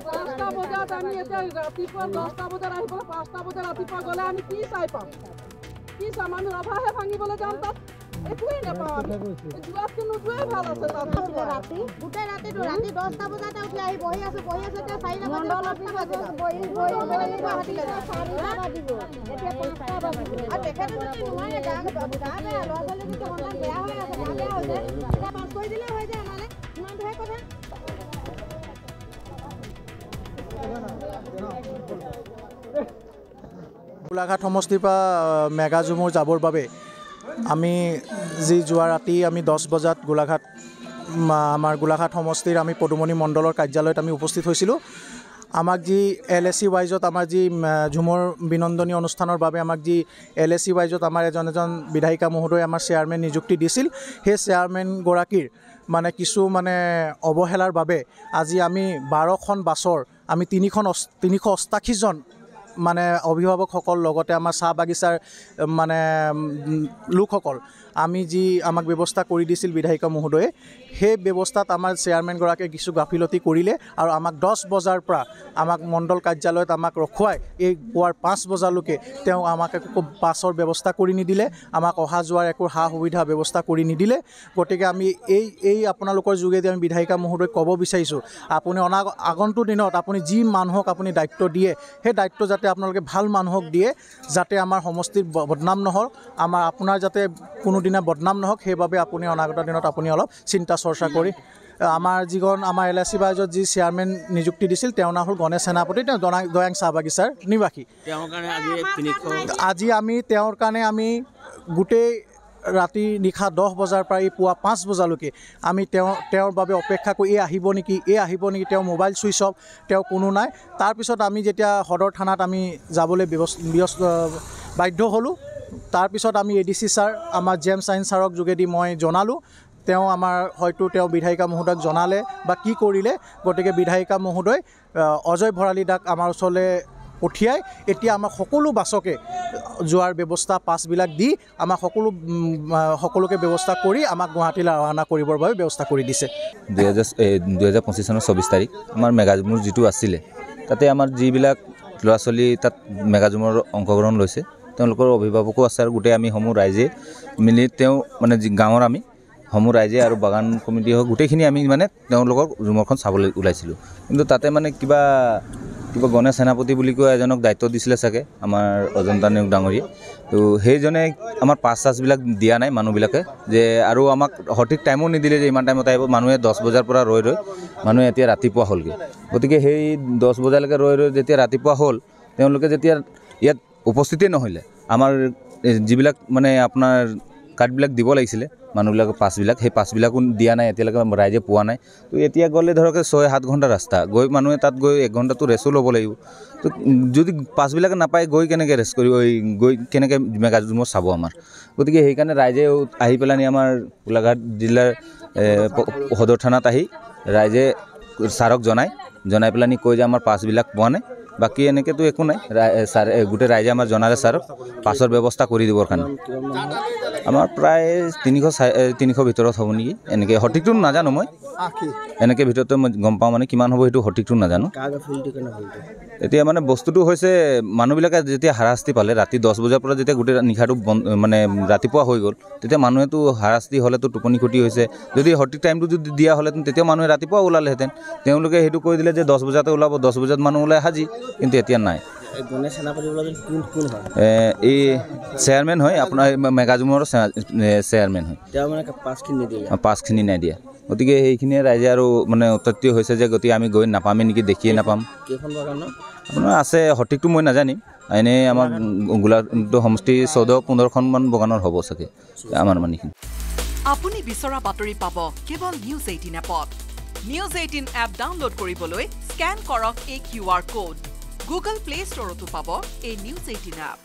পাঁচটা বজাত আমি এতিয়া ৰাতিপুৱা 10টা বজাত আহিবলৈ 5টা বজাত ৰাতিপুৱা গ'লে আমি কি চাই পাম কি চাম আমি ৰভাহে ভাঙিবলৈ যাম তাত একোৱেই নাপাওঁ আমি যোৱাতকৈ নোযোৱাই ভাল আছে তাত ৰাতি গোটেই ৰাতিটো ৰাতি 10টা বজাতে উঠি আহি বহি আছো এতিয়া 4টা বাজিব বহি এতিয়া 5টা বাজিব আৰু তেখেতে যদি নোৱাৰে গা বেয়া ল'ৰা ছোৱালী যদি সন্তান বেয়া হৈ আছে গা বেয়া হৈছে তেতিয়া পাছ কৰি দিলে হৈ যায় আমালে ইমানটোহে কথা গোলাঘাট সমষ্টিৰ পৰা মেগাজুমুৰ যাবৰ বাবে আমি যি যোৱা ৰাতি আমি 10 বজাত আমাৰ গোলাঘাট সমষ্টিৰ আমি পদুমণি মণ্ডলৰ কাৰ্যালয়ত আমি উপস্থিত হৈছিলোঁ আমাক যি LAC ৱাইজত আমাৰ যি ঝুমৰ বিনন্দনী অনুষ্ঠানৰ বাবে আমাক যি LAC ৱাইজত আমাৰ এজন বিধায়িকা মহোদয় আমাৰ চেয়াৰমেন নিযুক্তি দিছিল সেই চেয়াৰমেনগৰাকীৰ মানে কিছু মানে অৱহেলাৰ বাবে আজি আমি 12খন বাছৰ আমি 388 জন মানে অভিভাৱকসকল লগতে আমাৰ চাহ বাগিচাৰ মানে লোকসকল আমি যি আমাক ব্যৱস্থা কৰি দিছিল বিধায়িকা মহোদয়ে সেই ব্যৱস্থাত আমাৰ চেয়াৰমেনগৰাকীয়ে কিছু গাফিলতি কৰিলে আৰু আমাক 10 বজাৰ পৰা আমাক মণ্ডল কাৰ্যালয়ত আমাক ৰখুৱাই এই পুৱাৰ 5 বজালৈকে তেওঁ আমাক একো বাছৰ ব্যৱস্থা কৰি নিদিলে আমাক অহা যোৱাৰ একো সা সুবিধা ব্যৱস্থা কৰি নিদিলে গতিকে আমি এই আপোনালোকৰ যোগেদি আমি বিধায়িকা মহোদয়ক ক'ব বিচাৰিছোঁ আপুনি আগন্তুক দিনত আপুনি যি মানুহক আপুনি দায়িত্ব দিয়ে সেই দায়িত্ব যাতে আপোনালোকে ভাল মানুহক দিয়ে যাতে আমাৰ সমষ্টিৰ বদনাম নহওক আপোনাৰ যাতে কোনো দিনা বদনাম নহওক সেইবাবে আপুনি অনাগত দিনত আপুনি অলপ চিন্তা চৰ্চা কৰি আমাৰ যিজন আমাৰ LAC ৱাইজত যি চেয়াৰমেন নিযুক্তি দিছিল তেওঁ নাম হ'ল গণেশ সেনাপতি তেওঁ দয়াং চাহ বাগিচাৰ নিবাসী আজি আমি তেওঁৰ কাৰণে আমি গোটেই ৰাতি নিশা 10 বজাৰ পৰা পুৱা 5 বজালৈকে আমি তেওঁৰ বাবে অপেক্ষা কৰি আহিব নেকি তেওঁ মোবাইল ছুইচ অফ তেওঁ কোনো নাই তাৰপিছত আমি যেতিয়া সদৰ থানাত আমি যাবলৈ বাধ্য হ'লোঁ তাৰপিছত আমি ADC ছাৰ আমাৰ জেম ছাইন্স ছাৰক যোগেদি মই জনালোঁ তেওঁ আমাৰ হয়তো তেওঁ বিধায়িকা মহোদয়ক জনালে বা কি কৰিলে গতিকে বিধায়িকা মহোদয় অজয় ভৰালী দাক আমাৰ ওচৰলৈ পঠিয়াই এতিয়া আমাৰ সকলো বাছকে যোৱাৰ ব্যৱস্থা পাছবিলাক দি আমাক সকলোকে ব্যৱস্থা কৰি আমাক গুৱাহাটীলৈ ৰাওনা কৰিবৰ বাবে ব্যৱস্থা কৰি দিছে 2025 চনৰ 24 তাৰিখ আমাৰ মেগাজুমৰ যিটো আছিলে তাতে আমাৰ যিবিলাক ল'ৰা ছোৱালী তাত মেগাজুমৰ অংশগ্ৰহণ লৈছে তেওঁলোকৰ অভিভাৱকো আছে আৰু গোটেই আমি সমূহ ৰাইজে মিলি তেওঁ মানে গাঁৱৰ আমি সমূহ ৰাইজে আৰু বাগান কমিটি হওক গোটেইখিনি আমি মানে তেওঁলোকৰ ঝুমৰখন চাবলৈ ওলাইছিলোঁ কিন্তু তাতে মানে কিবা গণেশ সেনাপতি বুলি কোৱা এজনক দায়িত্ব দিছিলে চাগে আমাৰ অজন্তা নেওগ ডাঙৰীয়ে তো সেইজনে আমাৰ পাছ-চাছবিলাক দিয়া নাই মানুহবিলাকে যে আৰু আমাক সঠিক টাইমো নিদিলে যে ইমান টাইমত আহিব মানুহে 10 বজাৰ পৰা ৰৈ মানুহে এতিয়া ৰাতিপুৱা হ'লগৈ গতিকে সেই 10 বজালৈকে ৰৈ যেতিয়া ৰাতিপুৱা হ'ল তেওঁলোকে যেতিয়া ইয়াত উপস্থিতেই নহ'লে আমাৰ যিবিলাক মানে আপোনাৰ কাৰ্ডবিলাক দিব লাগিছিলে মানুহবিলাকৰ পাছবিলাক সেই পাছবিলাকো দিয়া নাই এতিয়ালৈকে ৰাইজে পোৱা নাই তো এতিয়া গ'লে ধৰক 6-7 ঘণ্টা ৰাস্তা গৈ মানুহে তাত গৈ 1 ঘণ্টাটো ৰেছো ল'ব লাগিব তো যদি পাছবিলাকে নাপায় গৈ কেনেকৈ ৰেষ্ট কৰিব গৈ কেনেকৈ মেগাজুমত চাব আমাৰ গতিকে সেইকাৰণে ৰাইজে আহি পেলাই আমাৰ গোলাঘাট জিলাৰ সদৰ থানাত আহি ৰাইজে ছাৰক জনাই পেলাই কৈ যে আমাৰ পাছবিলাক পোৱা নাই বাকি এনেকেতো একো নাই ছাৰ গোটেই ৰাইজে আমাৰ জনালে ছাৰক পাছৰ ব্যৱস্থা কৰি দিবৰ কাৰণে আমাৰ প্ৰায় 300 ভিতৰত হ'ব নেকি এনেকৈ সঠিকটো নাজানো মই এনেকৈ ভিতৰতে মই গম পাওঁ মানে কিমান হ'ব সেইটো সঠিকটো নাজানো এতিয়া মানে বস্তুটো হৈছে মানুহবিলাকে যেতিয়া হাৰাশাস্তি পালে ৰাতি 10 বজাৰ পৰা যেতিয়া গোটেই নিশাটো মানে ৰাতিপুৱা হৈ গ'ল তেতিয়া মানুহেতো হাৰাশাস্তি হ'লেতো টোপনি ক্ষতি হৈছে যদি সঠিক টাইমটো যদি দিয়া হ'লেহেঁতেন তেতিয়া মানুহে ৰাতিপুৱা ওলালেহেঁতেন তেওঁলোকে সেইটো কৈ দিলে যে 10 বজাতে ওলাব 10 বজাত মানুহ ওলাই হাজি কিন্তু এতিয়া নাই গণেশ সেনাপতি এই চেয়াৰমেন হয় আপোনাৰ মেগাজুমৰ চেয়াৰমেন হয় পাছখিনি নাই দিয়া গতিকে সেইখিনিয়ে ৰাইজে আৰু মানে অত্যত্য হৈছে যে গতিকে আমি গৈ নাপামেই নেকি দেখিয়ে নাপাম আপোনাৰ আছে সঠিকটো মই নাজানিম এনেই আমাৰ গোলাঘাট সমষ্টি 14-15খনমান বাগানৰ হ'ব চাগে আমাৰ মানেখিনি আপুনি বিচৰা বাতৰি পাব কেৱল নিউজ 18 এপত নিউজ 18 এপ ডাউনলোড কৰিবলৈ স্কেন কৰক এই QR code Google Play Store to পাব এই নিউজ 18 এপ